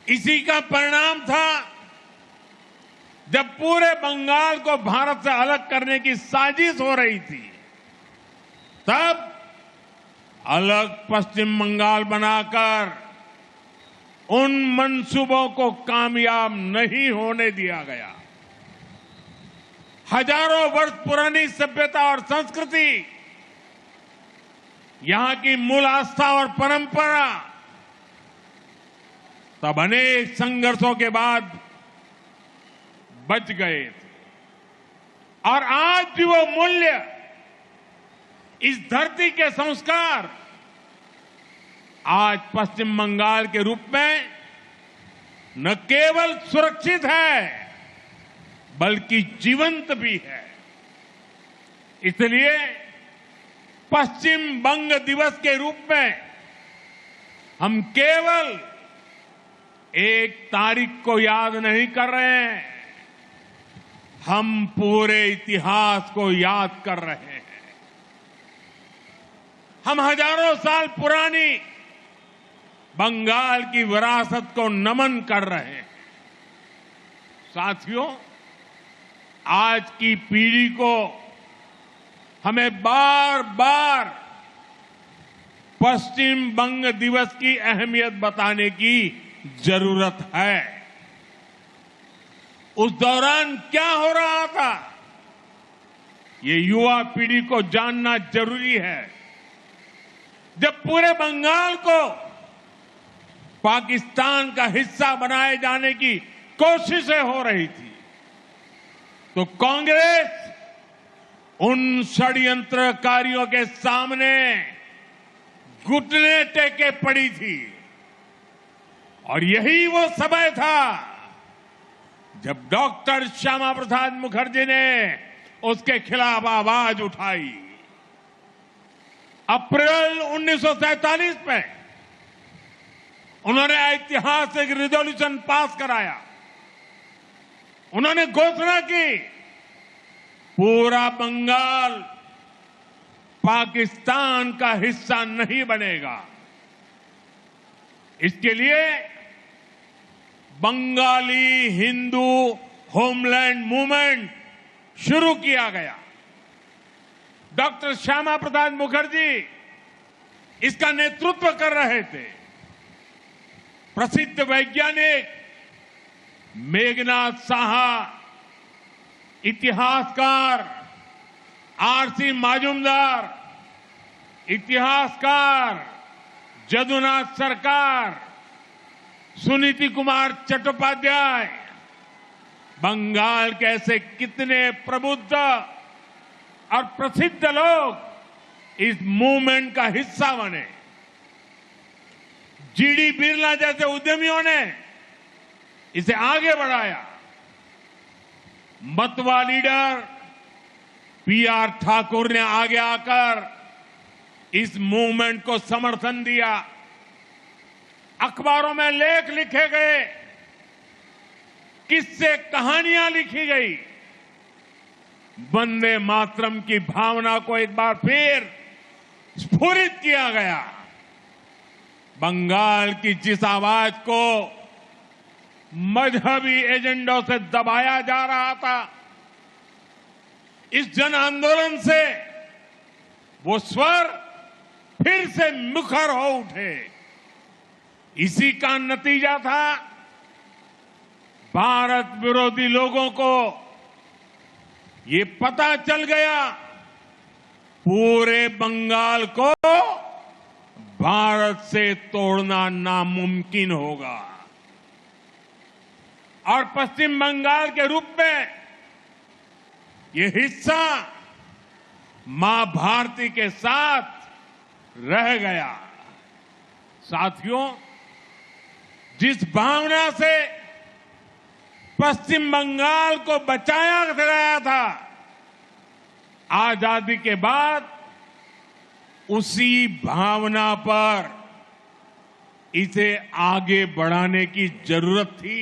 इसी का परिणाम था जब पूरे बंगाल को भारत से अलग करने की साजिश हो रही थी, तब अलग पश्चिम बंगाल बनाकर उन मंसूबों को कामयाब नहीं होने दिया गया। हजारों वर्ष पुरानी सभ्यता और संस्कृति, यहां की मूल आस्था और परंपरा तब अनेक संघर्षों के बाद बच गए थे। और आज भी वो मूल्य, इस धरती के संस्कार आज पश्चिम बंगाल के रूप में न केवल सुरक्षित है बल्कि जीवंत भी है। इसलिए पश्चिम बंग दिवस के रूप में हम केवल एक तारीख को याद नहीं कर रहे हैं, हम पूरे इतिहास को याद कर रहे हैं। हम हजारों साल पुरानी बंगाल की विरासत को नमन कर रहे हैं। साथियों, आज की पीढ़ी को हमें बार बार पश्चिम बंग दिवस की अहमियत बताने की जरूरत है। उस दौरान क्या हो रहा था, ये युवा पीढ़ी को जानना जरूरी है। जब पूरे बंगाल को पाकिस्तान का हिस्सा बनाए जाने की कोशिशें हो रही थी, तो कांग्रेस उन षड्यंत्रकारियों के सामने घुटने टेके पड़ी थी। और यही वो समय था जब डॉक्टर श्यामा प्रसाद मुखर्जी ने उसके खिलाफ आवाज उठाई। अप्रैल 1947 में उन्होंने ऐतिहासिक रिजोल्यूशन पास कराया। उन्होंने घोषणा की, पूरा बंगाल पाकिस्तान का हिस्सा नहीं बनेगा। इसके लिए बंगाली हिंदू होमलैंड मूवमेंट शुरू किया गया। डॉक्टर श्यामा प्रसाद मुखर्जी इसका नेतृत्व कर रहे थे। प्रसिद्ध वैज्ञानिक मेघनाथ साहा, इतिहासकार आरसी माजुमदार, इतिहासकार जदुनाथ सरकार, सुनीति कुमार चट्टोपाध्याय, बंगाल के ऐसे कितने प्रबुद्ध और प्रसिद्ध लोग इस मूवमेंट का हिस्सा बने। जीडी बिरला जैसे उद्यमियों ने इसे आगे बढ़ाया। मतवा लीडर पीआर ठाकुर ने आगे आकर इस मूवमेंट को समर्थन दिया। अखबारों में लेख लिखे गए, किस्से कहानियां लिखी गई। वंदे मातरम की भावना को एक बार फिर स्फुरित किया गया। बंगाल की जिस आवाज को मजहबी एजेंडों से दबाया जा रहा था, इस जन आंदोलन से वो स्वर फिर से मुखर हो उठे। इसी का नतीजा था भारत विरोधी लोगों को ये पता चल गया, पूरे बंगाल को भारत से तोड़ना नामुमकिन होगा। और पश्चिम बंगाल के रूप में ये हिस्सा मां भारती के साथ रह गया। साथियों, जिस भावना से पश्चिम बंगाल को बचाया गया था, आजादी के बाद उसी भावना पर इसे आगे बढ़ाने की जरूरत थी।